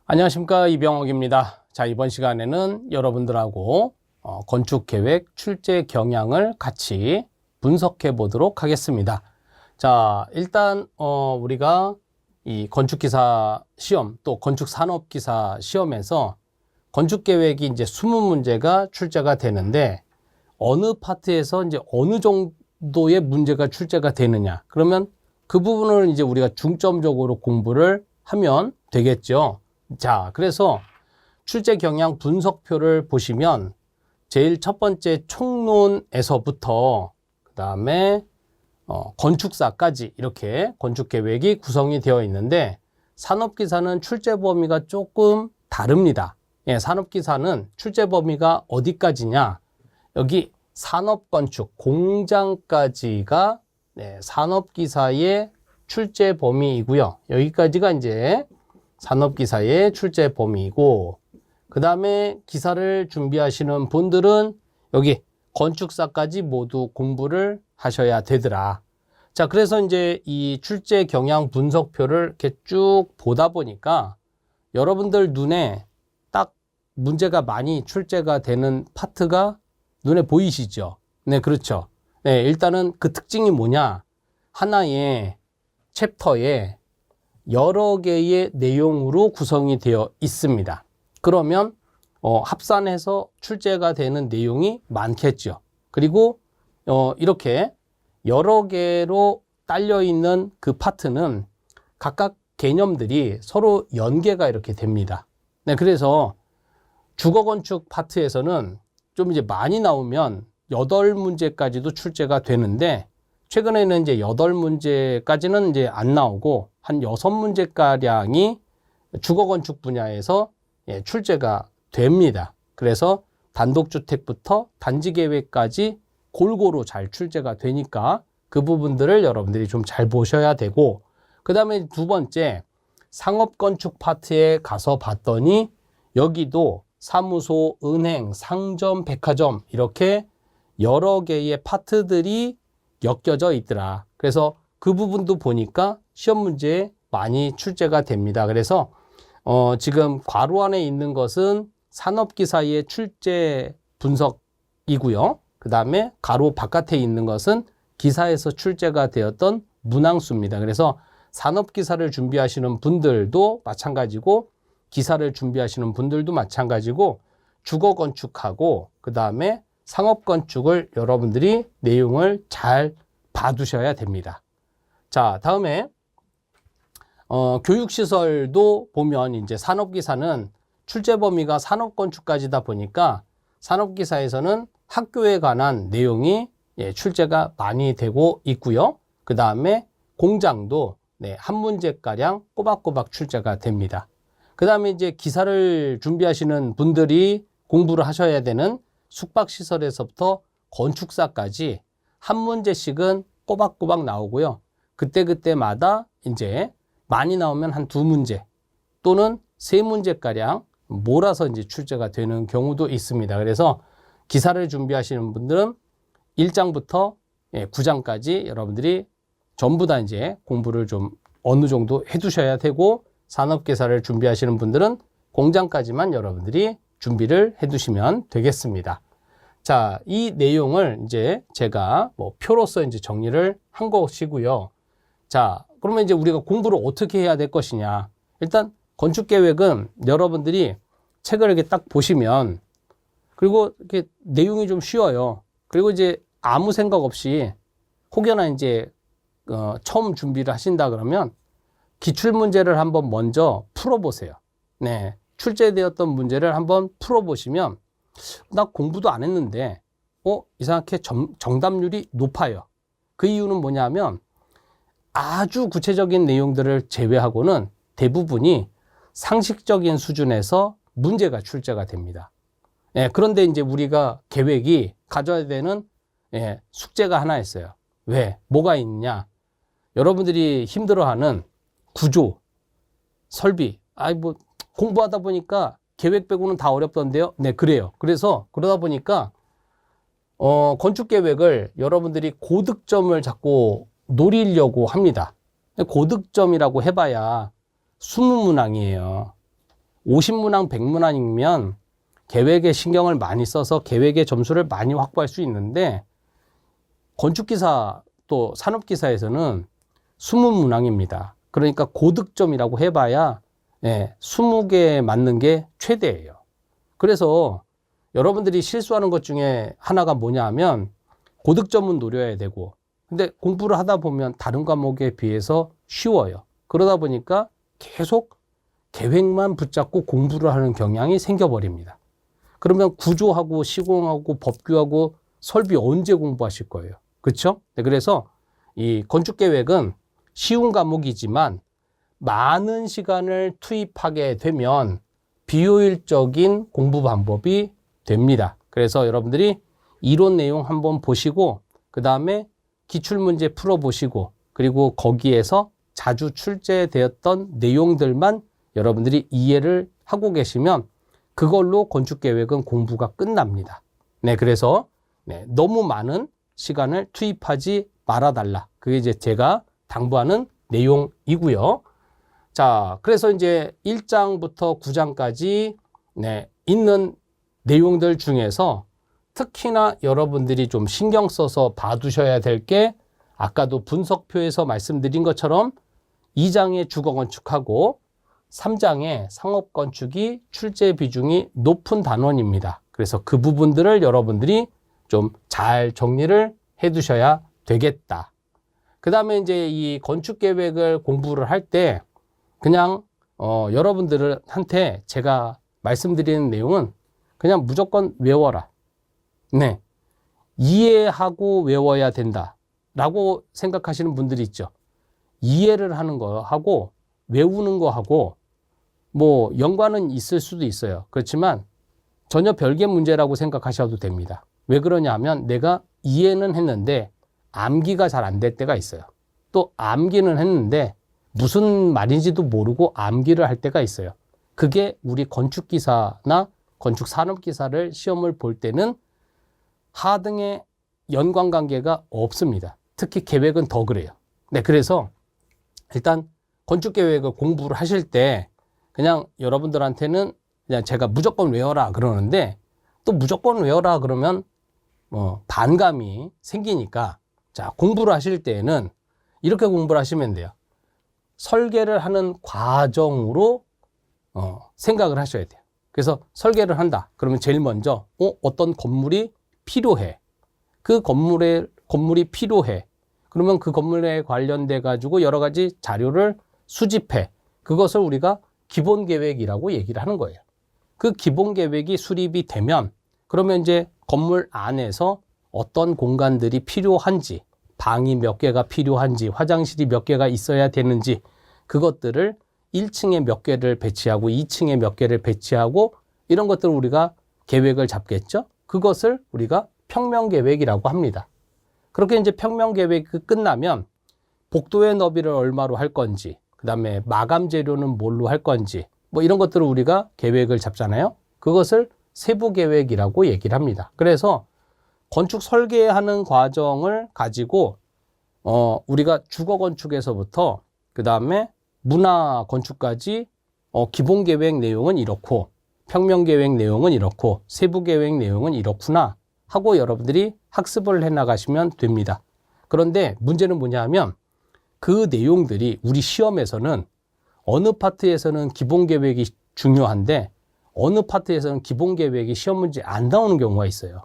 안녕하십니까, 이병옥입니다. 자, 이번 시간에는 여러분들하고 건축계획 출제 경향을 같이 분석해 보도록 하겠습니다. 자, 일단 우리가 이 건축기사 시험 또 건축산업기사 시험에서 건축계획이 이제 20문제가 출제가 되는데 어느 파트에서 이제 어느 정도의 문제가 출제가 되느냐, 그러면 그 부분을 이제 우리가 중점적으로 공부를 하면 되겠죠. 자, 그래서 출제 경향 분석표를 보시면 제일 첫 번째 총론에서부터 그 다음에 건축사까지 이렇게 건축계획이 구성이 되어 있는데, 산업기사는 출제 범위가 조금 다릅니다. 예, 산업기사는 출제 범위가 어디까지냐, 여기 산업건축 공장까지가 산업기사의 출제 범위이고요. 여기까지가 이제 산업기사의 출제 범위이고, 그 다음에 기사를 준비하시는 분들은 여기 건축사까지 모두 공부를 하셔야 되더라. 자, 그래서 이제 이 출제 경향 분석표를 이렇게 쭉 보다 보니까 여러분들 눈에 딱 문제가 많이 출제가 되는 파트가 눈에 보이시죠? 네, 그렇죠. 네, 일단은 그 특징이 뭐냐, 하나의 챕터에 여러 개의 내용으로 구성이 되어 있습니다. 그러면 합산해서 출제가 되는 내용이 많겠죠. 그리고 이렇게 여러 개로 딸려 있는 그 파트는 각각 개념들이 서로 연계가 이렇게 됩니다. 네, 그래서 주거건축 파트에서는 좀 이제 많이 나오면 8문제까지도 출제가 되는데, 최근에는 이제 8문제까지는 이제 안 나오고 한 6문제가량이 주거건축 분야에서 출제가 됩니다. 그래서 단독주택부터 단지계획까지 골고루 잘 출제가 되니까 그 부분들을 여러분들이 좀 잘 보셔야 되고, 그 다음에 두 번째 상업건축 파트에 가서 봤더니 여기도 사무소, 은행, 상점, 백화점 이렇게 여러 개의 파트들이 엮여져 있더라. 그래서 그 부분도 보니까 시험 문제에 많이 출제가 됩니다. 그래서 지금 괄호 안에 있는 것은 산업기사의 출제 분석이고요. 그 다음에 가로 바깥에 있는 것은 기사에서 출제가 되었던 문항수입니다. 그래서 산업기사를 준비하시는 분들도 마찬가지고, 기사를 준비하시는 분들도 마찬가지고, 주거건축하고 그 다음에 상업건축을 여러분들이 내용을 잘 봐두셔야 됩니다. 자, 다음에 교육시설도 보면 이제 산업기사는 출제 범위가 산업건축까지다 보니까 산업기사에서는 학교에 관한 내용이 출제가 많이 되고 있고요. 그 다음에 공장도 한 문제가량 꼬박꼬박 출제가 됩니다. 그 다음에 이제 기사를 준비하시는 분들이 공부를 하셔야 되는 숙박시설에서부터 건축사까지 한 문제씩은 꼬박꼬박 나오고요. 그때그때마다 이제 많이 나오면 한 2문제 또는 3문제가량 몰아서 이제 출제가 되는 경우도 있습니다. 그래서 기사를 준비하시는 분들은 1장부터 9장까지 여러분들이 전부 다 이제 공부를 좀 어느 정도 해두셔야 되고, 산업기사를 준비하시는 분들은 공장까지만 여러분들이 준비를 해두시면 되겠습니다. 자, 이 내용을 이제 제가 표로서 이제 정리를 한 것이고요. 자, 그러면 이제 우리가 공부를 어떻게 해야 될 것이냐. 일단 건축계획은 여러분들이 책을 이렇게 딱 보시면, 그리고 이렇게 내용이 좀 쉬워요. 그리고 이제 아무 생각 없이 혹여나 이제 처음 준비를 하신다 그러면 기출문제를 한번 먼저 풀어보세요. 네, 출제되었던 문제를 한번 풀어보시면, 나 공부도 안 했는데 이상하게 정답률이 높아요. 그 이유는 뭐냐면 아주 구체적인 내용들을 제외하고는 대부분이 상식적인 수준에서 문제가 출제가 됩니다. 그런데 이제 우리가 계획이 가져야 되는 숙제가 하나 있어요. 왜? 뭐가 있냐? 여러분들이 힘들어하는 구조, 설비. 뭐 공부하다 보니까 계획 빼고는 다 어렵던데요. 네, 그래요. 그래서 그러다 보니까 건축 계획을 여러분들이 고득점을 자꾸 노리려고 합니다. 고득점이라고 해봐야 20문항이에요. 50문항, 100문항이면 계획에 신경을 많이 써서 계획의 점수를 많이 확보할 수 있는데, 건축기사 또 산업기사에서는 20문항입니다. 그러니까 고득점이라고 해봐야 20개에 맞는 게 최대예요. 그래서 여러분들이 실수하는 것 중에 하나가 뭐냐 하면 고득점은 노려야 되고, 근데 공부를 하다 보면 다른 과목에 비해서 쉬워요. 그러다 보니까 계속 계획만 붙잡고 공부를 하는 경향이 생겨버립니다. 그러면 구조하고 시공하고 법규하고 설비 언제 공부하실 거예요? 그렇죠? 네, 그래서 이 건축계획은 쉬운 과목이지만 많은 시간을 투입하게 되면 비효율적인 공부 방법이 됩니다. 그래서 여러분들이 이론 내용 한번 보시고, 그 다음에 기출문제 풀어보시고, 그리고 거기에서 자주 출제되었던 내용들만 여러분들이 이해를 하고 계시면 그걸로 건축계획은 공부가 끝납니다. 네, 그래서 너무 많은 시간을 투입하지 말아달라. 그게 이제 제가 당부하는 내용이고요. 자, 그래서 이제 1장부터 9장까지 있는 내용들 중에서 특히나 여러분들이 좀 신경 써서 봐두셔야 될 게, 아까도 분석표에서 말씀드린 것처럼 2장의 주거건축하고 3장의 상업건축이 출제 비중이 높은 단원입니다. 그래서 그 부분들을 여러분들이 좀 잘 정리를 해 두셔야 되겠다. 그 다음에 이제 이 건축계획을 공부를 할 때 그냥 여러분들한테 제가 말씀드리는 내용은 그냥 무조건 외워라. 네, 이해하고 외워야 된다 라고 생각하시는 분들이 있죠. 이해를 하는 거하고 외우는 거하고 뭐 연관은 있을 수도 있어요. 그렇지만 전혀 별개 문제라고 생각하셔도 됩니다. 왜 그러냐 하면 내가 이해는 했는데 암기가 잘 안 될 때가 있어요. 또 암기는 했는데 무슨 말인지도 모르고 암기를 할 때가 있어요. 그게 우리 건축기사나 건축산업기사를 시험을 볼 때는 하등의 연관관계가 없습니다. 특히 계획은 더 그래요. 네, 그래서 일단 건축계획을 공부를 하실 때 그냥 여러분들한테는 그냥 제가 무조건 외워라 그러는데, 또 무조건 외워라 그러면 반감이 생기니까, 자, 공부를 하실 때에는 이렇게 공부를 하시면 돼요. 설계를 하는 과정으로 생각을 하셔야 돼요. 그래서 설계를 한다. 그러면 제일 먼저 어떤 건물이 필요해. 그 건물이 필요해. 그러면 그 건물에 관련돼 가지고 여러 가지 자료를 수집해. 그것을 우리가 기본 계획이라고 얘기를 하는 거예요. 그 기본 계획이 수립이 되면, 그러면 이제 건물 안에서 어떤 공간들이 필요한지, 방이 몇 개가 필요한지, 화장실이 몇 개가 있어야 되는지, 그것들을 1층에 몇 개를 배치하고 2층에 몇 개를 배치하고 이런 것들을 우리가 계획을 잡겠죠. 그것을 우리가 평면계획이라고 합니다. 그렇게 이제 평면계획이 끝나면 복도의 너비를 얼마로 할 건지, 그 다음에 마감 재료는 뭘로 할 건지, 뭐 이런 것들을 우리가 계획을 잡잖아요. 그것을 세부계획이라고 얘기를 합니다. 그래서 건축 설계하는 과정을 가지고 우리가 주거건축에서부터 그 다음에 문화건축까지 기본계획 내용은 이렇고, 평면계획 내용은 이렇고, 세부계획 내용은 이렇구나 하고 여러분들이 학습을 해나가시면 됩니다. 그런데 문제는 뭐냐 하면 그 내용들이 우리 시험에서는 어느 파트에서는 기본계획이 중요한데 어느 파트에서는 기본계획이 시험 문제 안 나오는 경우가 있어요.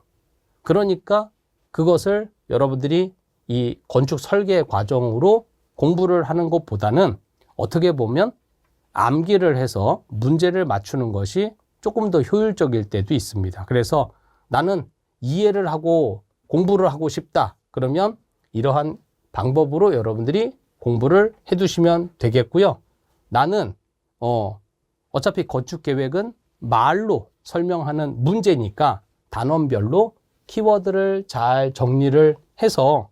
그러니까 그것을 여러분들이 이 건축 설계 과정으로 공부를 하는 것보다는 어떻게 보면 암기를 해서 문제를 맞추는 것이 조금 더 효율적일 때도 있습니다. 그래서 나는 이해를 하고 공부를 하고 싶다. 그러면 이러한 방법으로 여러분들이 공부를 해 두시면 되겠고요. 나는 어차피 건축 계획은 말로 설명하는 문제니까 단원별로 키워드를 잘 정리를 해서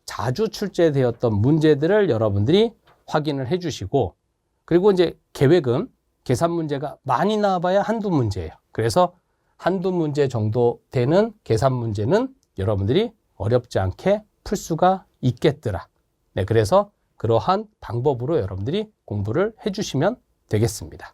자주 출제되었던 문제들을 여러분들이 확인을 해 주시고, 그리고 이제 계획은 계산 문제가 많이 나와봐야 한두 문제예요. 그래서 한두 문제 정도 되는 계산 문제는 여러분들이 어렵지 않게 풀 수가 있겠더라. 네, 그래서 그러한 방법으로 여러분들이 공부를 해주시면 되겠습니다.